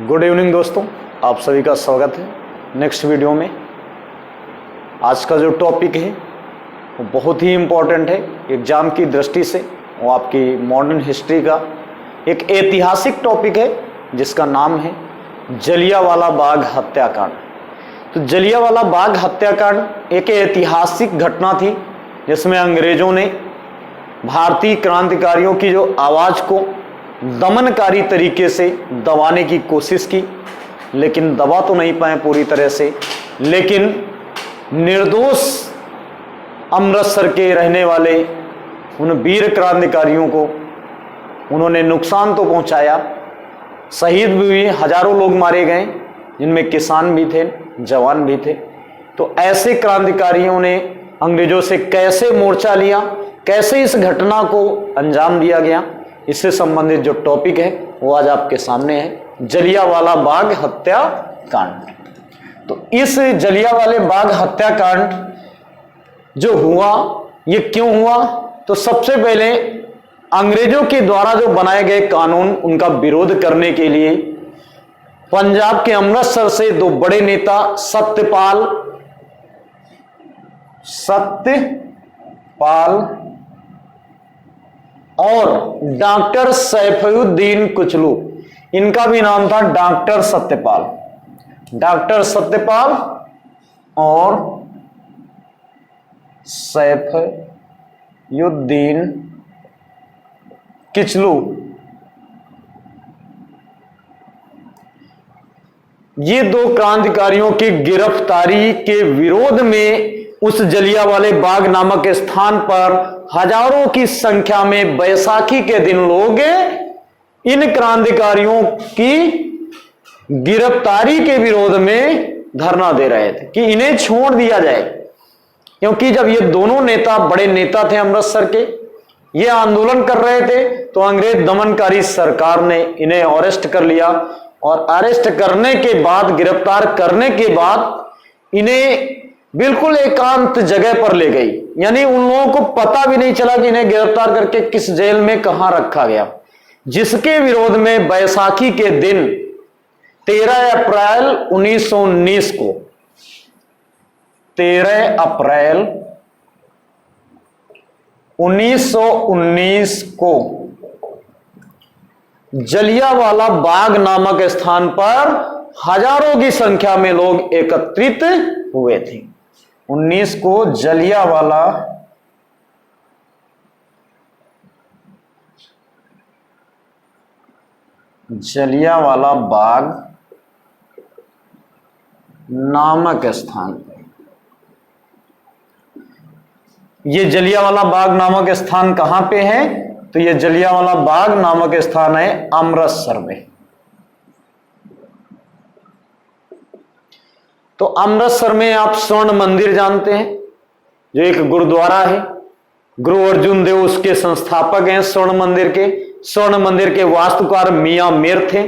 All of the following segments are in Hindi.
गुड इवनिंग दोस्तों, आप सभी का स्वागत है नेक्स्ट वीडियो में। आज का जो टॉपिक है वो बहुत ही इम्पोर्टेंट है एग्जाम की दृष्टि से। वो आपकी मॉडर्न हिस्ट्री का एक ऐतिहासिक टॉपिक है जिसका नाम है जलियांवाला बाग हत्याकांड। तो जलियांवाला बाग हत्याकांड एक ऐतिहासिक घटना थी जिसमें अंग्रेजों ने भारतीय क्रांतिकारियों की जो आवाज को दमनकारी तरीके से दबाने की कोशिश की, लेकिन दबा तो नहीं पाए पूरी तरह से। लेकिन निर्दोष अमृतसर के रहने वाले उन वीर क्रांतिकारियों को उन्होंने नुकसान तो पहुंचाया, शहीद भी हुए, हजारों लोग मारे गए जिनमें किसान भी थे, जवान भी थे। तो ऐसे क्रांतिकारियों ने अंग्रेजों से कैसे मोर्चा लिया, कैसे इस घटना को अंजाम दिया गया, इससे संबंधित जो टॉपिक है वो आज आपके सामने है, जलियांवाला बाग हत्याकांड। तो इस जलियांवाला बाग हत्याकांड जो हुआ ये क्यों हुआ? तो सबसे पहले अंग्रेजों के द्वारा जो बनाए गए कानून उनका विरोध करने के लिए पंजाब के अमृतसर से दो बड़े नेता सत्यपाल और डॉक्टर सैफुद्दीन कुचलू, इनका भी नाम था डॉक्टर सत्यपाल और सैफुद्दीन किचलू, ये दो क्रांतिकारियों की गिरफ्तारी के विरोध में उस जलियांवाले बाग नामक स्थान पर हजारों की संख्या में बैसाखी के दिन लोग इन क्रांतिकारियों की गिरफ्तारी के विरोध में धरना दे रहे थे कि इन्हें छोड़ दिया जाए। क्योंकि जब ये दोनों नेता बड़े नेता थे अमृतसर के, ये आंदोलन कर रहे थे तो अंग्रेज दमनकारी सरकार ने इन्हें अरेस्ट कर लिया और अरेस्ट करने के बाद, गिरफ्तार करने के बाद इन्हें बिल्कुल एकांत जगह पर ले गई। यानी उन लोगों को पता भी नहीं चला कि इन्हें गिरफ्तार करके किस जेल में कहां रखा गया, जिसके विरोध में बैसाखी के दिन 13 अप्रैल 1919 को 13 अप्रैल 1919 को जलियांवाला बाग नामक स्थान पर हजारों की संख्या में लोग एकत्रित हुए थे। 19 को जलियांवाला बाग नामक स्थान पर, ये जलियांवाला बाग नामक स्थान कहां पे है? तो ये जलियांवाला बाग नामक स्थान है अमृतसर में। तो अमृतसर में आप स्वर्ण मंदिर जानते हैं, जो एक गुरुद्वारा है। गुरु अर्जुन देव उसके संस्थापक हैं स्वर्ण मंदिर के वास्तुकार मियां मीर थे।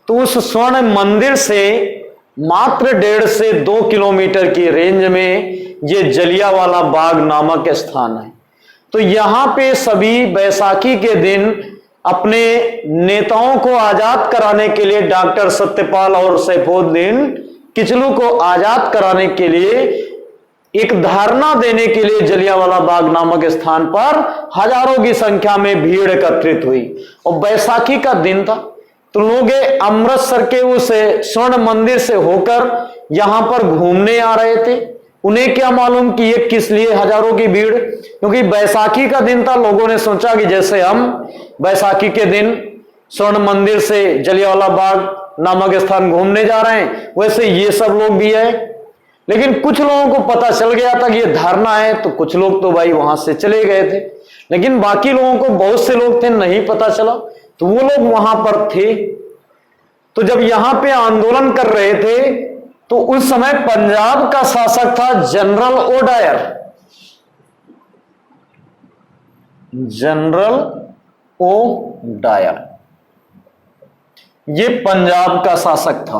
तो उस स्वर्ण मंदिर से मात्र 1.5 से 2 किलोमीटर की रेंज में ये जलियांवाला बाग नामक स्थान है। तो यहां पे सभी बैसाखी के दिन अपने नेताओं को आजाद कराने के लिए, डॉक्टर सत्यपाल और सैफुद्दीन किचलू को आजाद कराने के लिए, एक धारणा देने के लिए जलियांवाला बाग नामक स्थान पर हजारों की संख्या में भीड़ एकत्रित हुई। और बैसाखी का दिन था तो लोग अमृतसर के उस स्वर्ण मंदिर से होकर यहां पर घूमने आ रहे थे। उन्हें क्या मालूम कि ये किस लिए हजारों की भीड़, क्योंकि बैसाखी का दिन था। लोगों ने सोचा कि जैसे हम बैसाखी के दिन स्वर्ण मंदिर से जलियांवाला बाग नामक स्थान घूमने जा रहे हैं, वैसे ये सब लोग भी है। लेकिन कुछ लोगों को पता चल गया था कि ये धारणा है, तो कुछ लोग तो भाई वहां से चले गए थे। लेकिन बाकी लोगों को, बहुत से लोग थे, नहीं पता चला, तो वो लोग वहां पर थे। तो जब यहां पे आंदोलन कर रहे थे तो उस समय पंजाब का शासक था जनरल ओडायर। ये पंजाब का शासक था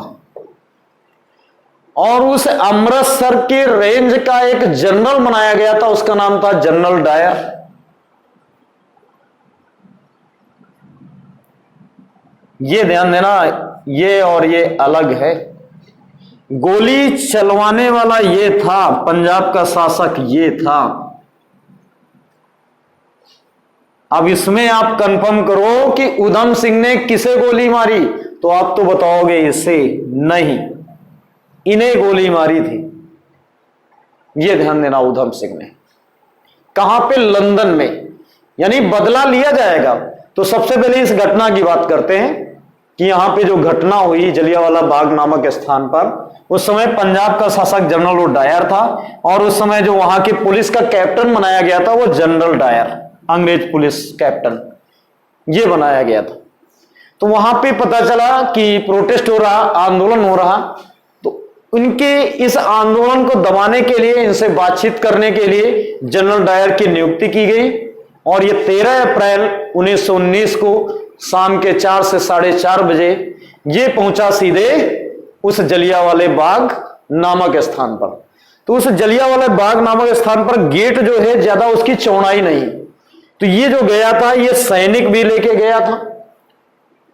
और उस अमृतसर के रेंज का एक जनरल बनाया गया था, उसका नाम था जनरल डायर। ये ध्यान देना, ये और ये अलग है। गोली चलवाने वाला ये था, पंजाब का शासक ये था। अब इसमें आप कंफर्म करो कि उधम सिंह ने किसे गोली मारी, तो आप तो बताओगे इसे नहीं, इन्हें गोली मारी थी। ये ध्यान देना, उधम सिंह ने। कहां पे? लंदन में। यानी बदला लिया जाएगा। तो सबसे पहले इस घटना की बात करते हैं कि यहां पे जो घटना हुई जलियांवाला बाग नामक स्थान पर, उस समय पंजाब का शासक जनरल लॉर्ड डायर था, और उस समय जो वहां की पुलिस का कैप्टन बनाया गया था वो जनरल डायर, अंग्रेज पुलिस कैप्टन, ये बनाया गया था। तो वहां पे पता चला कि प्रोटेस्ट हो रहा, आंदोलन हो रहा, तो उनके इस आंदोलन को दबाने के लिए, इनसे बातचीत करने के लिए जनरल डायर की नियुक्ति की गई। और ये 13 अप्रैल 1919 को शाम के 4 से 4:30 बजे ये पहुंचा सीधे उस जलियांवाले बाग नामक स्थान पर। तो उस जलियांवाले बाग नामक स्थान पर गेट जो है ज्यादा उसकी चौड़ाई नहीं, तो ये जो गया था ये सैनिक भी लेके गया था,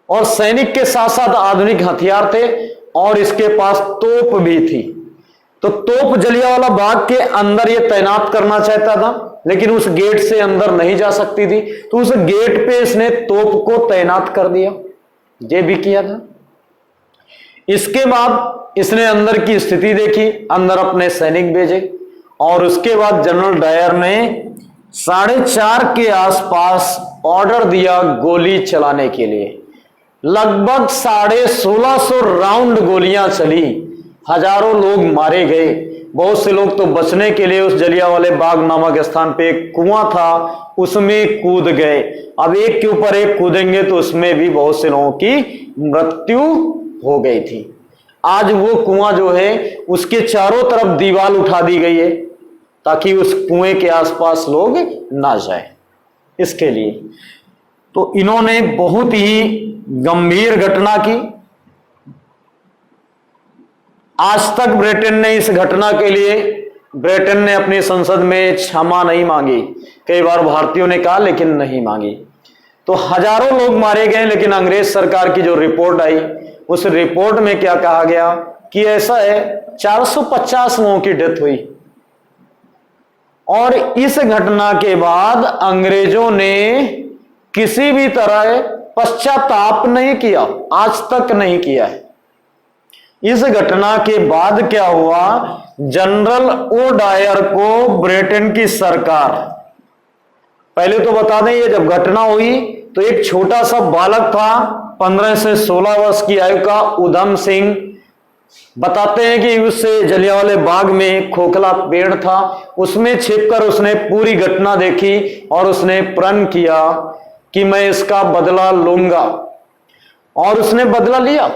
और सैनिक के साथ साथ आधुनिक हथियार थे, और इसके पास तोप भी थी। तो तोप जलियांवाला बाग के अंदर ये तैनात करना चाहता था, लेकिन उस गेट से अंदर नहीं जा सकती थी, तो उस गेट पे इसने तोप को तैनात कर दिया, ये भी किया था। इसके बाद इसने अंदर की स्थिति देखी, अंदर अपने सैनिक भेजे, और उसके बाद जनरल डायर ने 4:30 के आसपास ऑर्डर दिया गोली चलाने के लिए। लगभग 1650 राउंड गोलियां चली, हजारों लोग मारे गए। बहुत से लोग तो बचने के लिए उस जलियांवाले बाग नामक स्थान पे एक कुआं था, उसमें कूद गए। अब एक के ऊपर एक कूदेंगे तो उसमें भी बहुत से लोगों की मृत्यु हो गई थी। आज वो कुआं जो है उसके चारों तरफ दीवार उठा दी गई है, ताकि उस कुएं के आसपास लोग ना जाए, इसके लिए। तो इन्होंने बहुत ही गंभीर घटना की। आज तक ब्रिटेन ने इस घटना के लिए, ब्रिटेन ने अपनी संसद में क्षमा नहीं मांगी। कई बार भारतीयों ने कहा, लेकिन नहीं मांगी। तो हजारों लोग मारे गए, लेकिन अंग्रेज सरकार की जो रिपोर्ट आई, उस रिपोर्ट में क्या कहा गया कि ऐसा है 450 लोगों की डेथ हुई। और इस घटना के बाद अंग्रेजों ने किसी भी तरह पश्चाताप नहीं किया, आज तक नहीं किया है। इस घटना के बाद क्या हुआ, जनरल ओ डायर को ब्रिटेन की सरकार, पहले तो बता दें ये जब घटना हुई तो एक छोटा सा बालक था 15 से 16 वर्ष की आयु का, उधम सिंह। बताते हैं कि उससे जलियांवाले बाग में खोखला पेड़ था, उसमें छिपकर उसने पूरी घटना देखी और उसने प्रण किया कि मैं इसका बदला लूंगा, और उसने बदला लिया।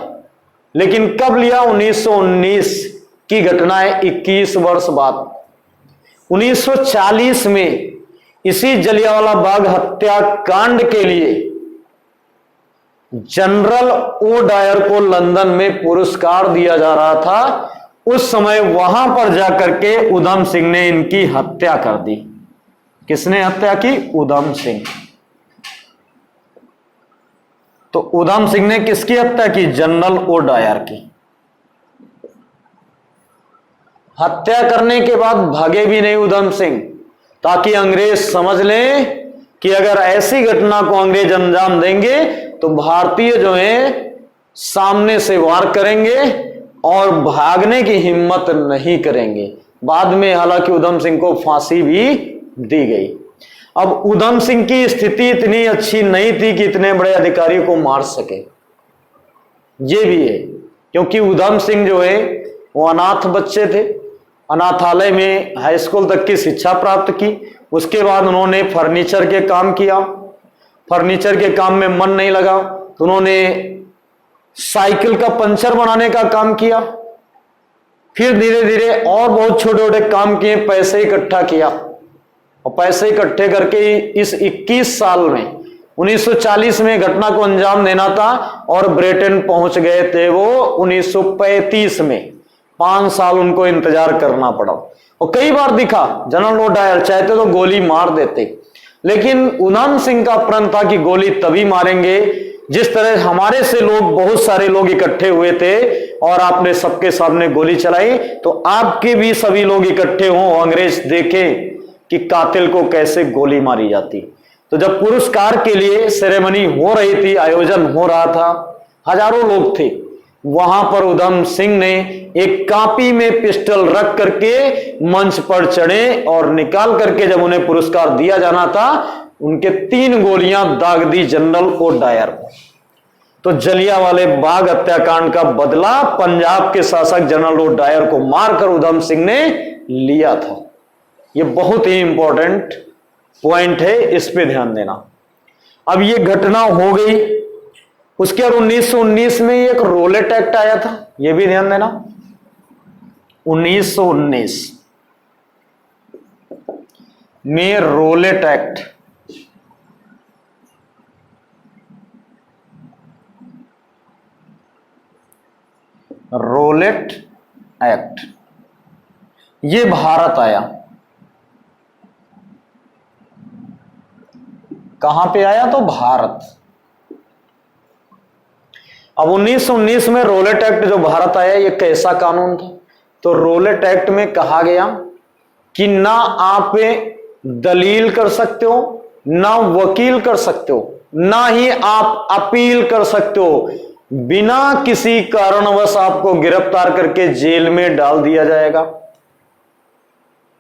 लेकिन कब लिया? 1919 की घटना है, 21 वर्ष बाद। 1940 में इसी जलियांवाला बाग हत्याकांड के लिए जनरल ओ डायर को लंदन में पुरस्कार दिया जा रहा था। उस समय वहां पर जाकर के उधम सिंह ने इनकी हत्या कर दी। किसने हत्या की? उधम सिंह। तो उधम सिंह ने किसकी हत्या की? जनरल ओ डायर की। हत्या करने के बाद भागे भी नहीं उधम सिंह, ताकि अंग्रेज समझ लें कि अगर ऐसी घटना को अंग्रेज अंजाम देंगे तो भारतीय जो है सामने से वार करेंगे और भागने की हिम्मत नहीं करेंगे। बाद में हालांकि उधम सिंह को फांसी भी दी गई। अब उधम सिंह की स्थिति इतनी अच्छी नहीं थी कि इतने बड़े अधिकारी को मार सके, ये भी है, क्योंकि उधम सिंह जो है वो अनाथ बच्चे थे। अनाथालय में हाई स्कूल तक की शिक्षा प्राप्त की। उसके बाद उन्होंने फर्नीचर के काम किया। फर्नीचर के काम में मन नहीं लगा तो उन्होंने साइकिल का पंचर बनाने का काम किया। फिर धीरे धीरे और बहुत छोटे छोटे काम किए, पैसे इकट्ठा किया, और पैसे इकट्ठे करके इस 21 साल में 1940 में घटना को अंजाम देना था, और ब्रिटेन पहुंच गए थे वो 1935 में। 5 साल उनको इंतजार करना पड़ा। और कई बार दिखा जनरल ओ डायर चाहते तो गोली मार देते, लेकिन उधम सिंह का प्रण था कि गोली तभी मारेंगे जिस तरह हमारे से लोग, बहुत सारे लोग इकट्ठे हुए थे और आपने सबके सामने गोली चलाई, तो आपके भी सभी लोग इकट्ठे हों, अंग्रेज देखे कि कातिल को कैसे गोली मारी जाती। तो जब पुरस्कार के लिए सेरेमनी हो रही थी, आयोजन हो रहा था, हजारों लोग थे, वहां पर उधम सिंह ने एक कापी में पिस्टल रख करके मंच पर चढ़े और निकाल करके जब उन्हें पुरस्कार दिया जाना था, उनके 3 गोलियां दाग दी जनरल ओ डायर को। तो जलियांवाले बाग हत्याकांड का बदला पंजाब के शासक जनरल ओ डायर को मारकर उधम सिंह ने लिया था। यह बहुत ही इंपॉर्टेंट पॉइंट है, इस पे ध्यान देना। अब यह घटना हो गई, उसके बाद 1919 में एक रोलेट एक्ट आया था, यह भी ध्यान देना। 1919 में रोलेट एक्ट, रोलेट एक्ट ये भारत आया। कहां पे आया? तो भारत। अब 1919 में रोलेट एक्ट जो भारत आया, ये कैसा कानून था? तो रोलेट एक्ट में कहा गया कि ना आप दलील कर सकते हो, ना वकील कर सकते हो, ना ही आप अपील कर सकते हो। बिना किसी कारणवश आपको गिरफ्तार करके जेल में डाल दिया जाएगा।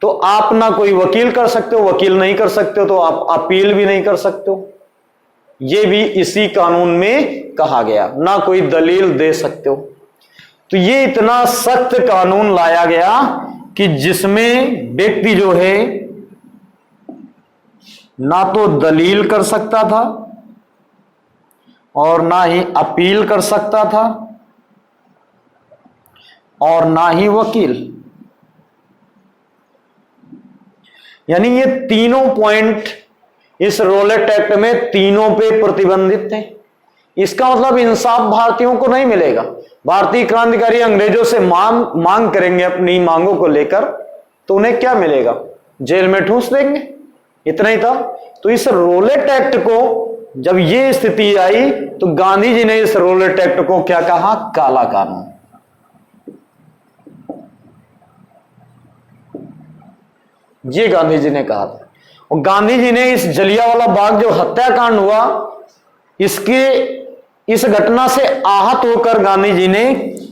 तो आप ना कोई वकील कर सकते हो, वकील नहीं कर सकते हो तो आप अपील भी नहीं कर सकते हो। यह भी इसी कानून में कहा गया, ना कोई दलील दे सकते हो। तो ये इतना सख्त कानून लाया गया कि जिसमें व्यक्ति जो है ना तो दलील कर सकता था और ना ही अपील कर सकता था और ना ही वकील। यानी ये तीनों पॉइंट इस रोलेट एक्ट में तीनों पे प्रतिबंधित थे। इसका मतलब इंसाफ भारतीयों को नहीं मिलेगा। भारतीय क्रांतिकारी अंग्रेजों से मांग करेंगे अपनी मांगों को लेकर, तो उन्हें क्या मिलेगा? जेल में ठूंस देंगे, इतना ही था। तो इस रोलेट एक्ट को जब ये स्थिति आई तो गांधी जी ने इस रोलेट एक्ट को क्या कहा? काला कानून। ये गांधी जी ने कहा था। और गांधी जी ने इस जलियांवाला बाग जो हत्याकांड हुआ, इस घटना से आहत होकर गांधी जी ने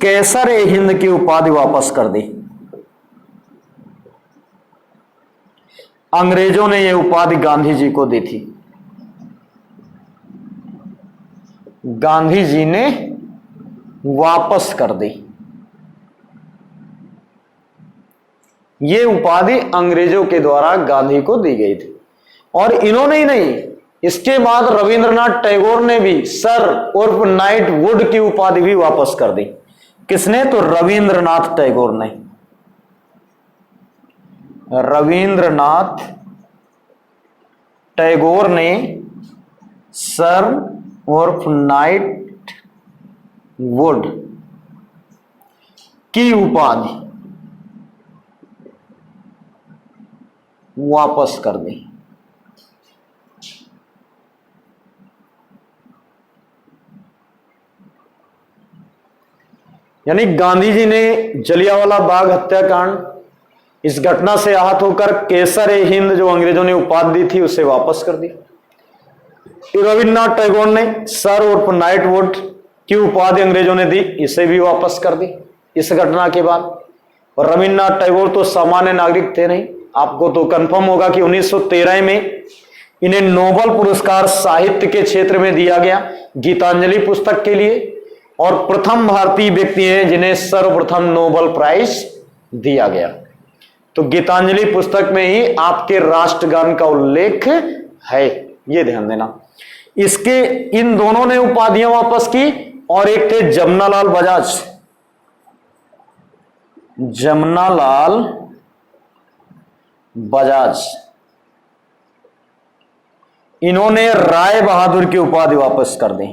कैसर ए हिंद की उपाधि वापस कर दी। अंग्रेजों ने यह उपाधि गांधी जी को दी थी। गांधी जी ने वापस कर दी। यह उपाधि अंग्रेजों के द्वारा गांधी को दी गई थी। और इन्होंने ही नहीं, इसके बाद रविंद्रनाथ टैगोर ने भी सर उर्फ नाइट वुड की उपाधि भी वापस कर दी। किसने? तो रविंद्रनाथ टैगोर ने। रविंद्रनाथ टैगोर ने सर उर्फ नाइट वुड की उपाधि वापस कर दी। यानी गांधी जी ने जलियांवाला बाग हत्याकांड, इस घटना से आहत होकर केसर ए हिंद जो अंग्रेजों ने उपाधि दी थी उसे वापस कर दी। रविन्द्रनाथ टैगोर ने सर उर्फ नाइट वुड की उपाधि अंग्रेजों ने दी, इसे भी वापस कर दी इस घटना के बाद। और रविन्द्रनाथ टैगोर तो सामान्य नागरिक थे नहीं, आपको तो कंफर्म होगा कि 1913 में इन्हें नोबेल पुरस्कार साहित्य के क्षेत्र में दिया गया गीतांजलि पुस्तक के लिए, और प्रथम भारतीय व्यक्ति हैं जिन्हें सर्वप्रथम नोबेल प्राइज दिया गया। तो गीतांजलि पुस्तक में ही आपके राष्ट्रगान का उल्लेख है, यह ध्यान देना। इसके इन दोनों ने उपाधियां वापस की। और एक थे जमनालाल बजाज। जमनालाल बजाज, इन्होंने राय बहादुर की उपाधि वापस कर दी।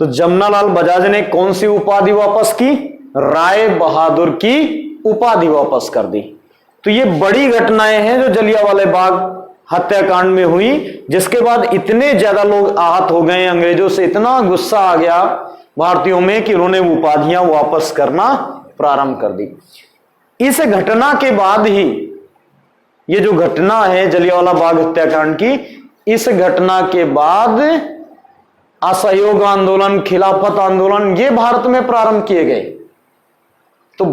तो जमनालाल बजाज ने कौन सी उपाधि वापस की? राय बहादुर की उपाधि वापस कर दी। तो ये बड़ी घटनाएं हैं जो जलियांवाला बाग हत्याकांड में हुई, जिसके बाद इतने ज्यादा लोग आहत हो गए, अंग्रेजों से इतना गुस्सा आ गया भारतीयों में कि उन्होंने उपाधियां वापस करना प्रारंभ कर दी। इस घटना के बाद ही ये जो घटना है जलियांवाला बाग हत्याकांड की, इस घटना के बाद असहयोग आंदोलन, खिलाफत आंदोलन ये भारत में प्रारंभ किए गए। तो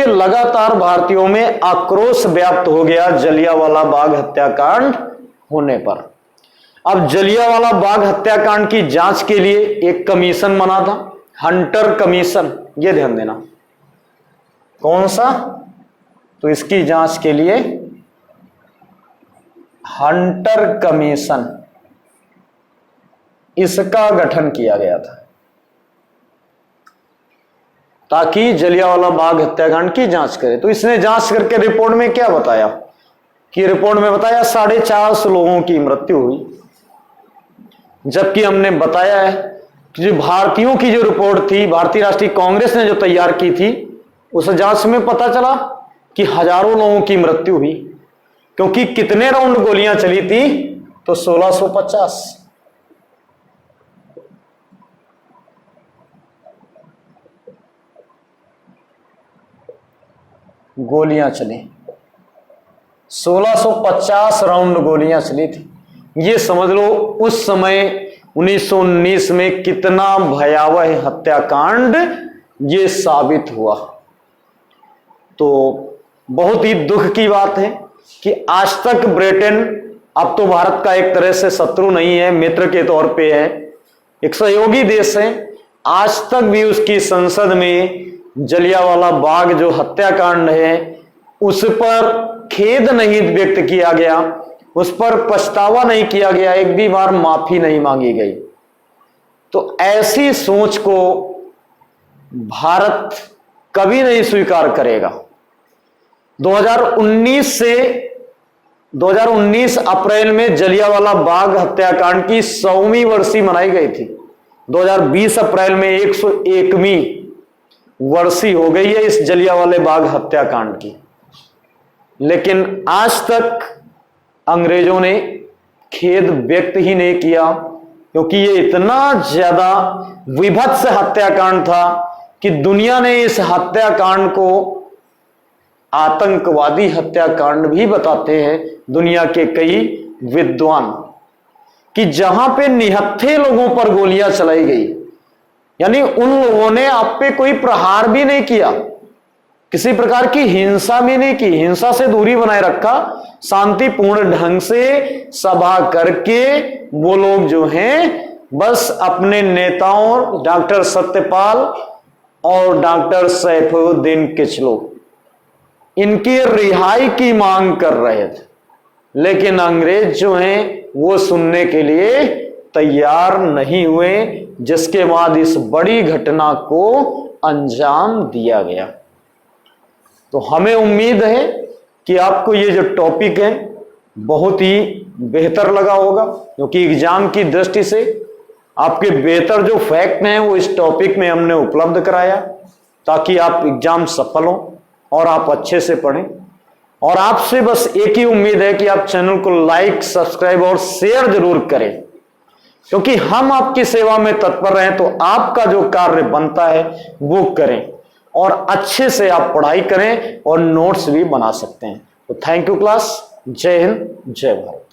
लगातार भारतीयों में आक्रोश व्याप्त हो गया जलियांवाला बाग हत्याकांड होने पर। अब जलियांवाला बाग हत्याकांड की जांच के लिए एक कमीशन बना था, हंटर कमीशन। ये ध्यान देना, कौन सा? तो इसकी जांच के लिए हंटर कमीशन, इसका गठन किया गया था ताकि जलियांवाला बाग हत्याकांड की जांच करे। तो इसने जांच करके रिपोर्ट में क्या बताया कि रिपोर्ट में बताया 450 लोगों की मृत्यु हुई, जबकि हमने बताया है कि जो भारतीयों की जो रिपोर्ट थी, भारतीय राष्ट्रीय कांग्रेस ने जो तैयार की थी, उस जांच में पता चला कि हजारों लोगों की मृत्यु हुई। क्योंकि कितने राउंड गोलियां चली थी? तो 1650 गोलियां चली, 1650 राउंड गोलियां चली थी। ये समझ लो उस समय 1919 में कितना भयावह हत्याकांड ये साबित हुआ। तो बहुत ही दुख की बात है कि आज तक ब्रिटेन अब तो भारत का एक तरह से शत्रु नहीं है, मित्र के तौर पे है, एक सहयोगी देश है। आज तक भी उसकी संसद में जलियांवाला बाग जो हत्याकांड है उस पर खेद नहीं व्यक्त किया गया, उस पर पछतावा नहीं किया गया, एक भी बार माफी नहीं मांगी गई। तो ऐसी सोच को भारत कभी नहीं स्वीकार करेगा। 2019 अप्रैल में जलियांवाला बाग हत्याकांड की 100वीं वर्षी मनाई गई थी। 2020 अप्रैल में 101वीं वर्षी हो गई है इस जलियांवाला बाग हत्याकांड की। लेकिन आज तक अंग्रेजों ने खेद व्यक्त ही नहीं किया, क्योंकि ये इतना ज्यादा विभत्स हत्याकांड था कि दुनिया ने इस हत्याकांड को आतंकवादी हत्याकांड भी बताते हैं दुनिया के कई विद्वान, कि जहां पे निहत्थे लोगों पर गोलियां चलाई गई, यानी उन लोगों ने आप पे कोई प्रहार भी नहीं किया, किसी प्रकार की हिंसा भी नहीं की, हिंसा से दूरी बनाए रखा, शांतिपूर्ण ढंग से सभा करके वो लोग जो हैं बस अपने नेताओं डॉक्टर सत्यपाल और डॉक्टर सैफुद्दीन किचलू इनकी रिहाई की मांग कर रहे थे। लेकिन अंग्रेज जो हैं वो सुनने के लिए तैयार नहीं हुए, जिसके बाद इस बड़ी घटना को अंजाम दिया गया। तो हमें उम्मीद है कि आपको ये जो टॉपिक है बहुत ही बेहतर लगा होगा, क्योंकि एग्जाम की दृष्टि से आपके बेहतर जो फैक्ट हैं वो इस टॉपिक में हमने उपलब्ध कराया, ताकि आप एग्जाम सफल हो और आप अच्छे से पढ़ें। और आपसे बस एक ही उम्मीद है कि आप चैनल को लाइक, सब्सक्राइब और शेयर जरूर करें, क्योंकि हम आपकी सेवा में तत्पर रहें तो आपका जो कार्य बनता है वो करें और अच्छे से आप पढ़ाई करें और नोट्स भी बना सकते हैं। तो थैंक यू क्लास। जय हिंद, जय भारत।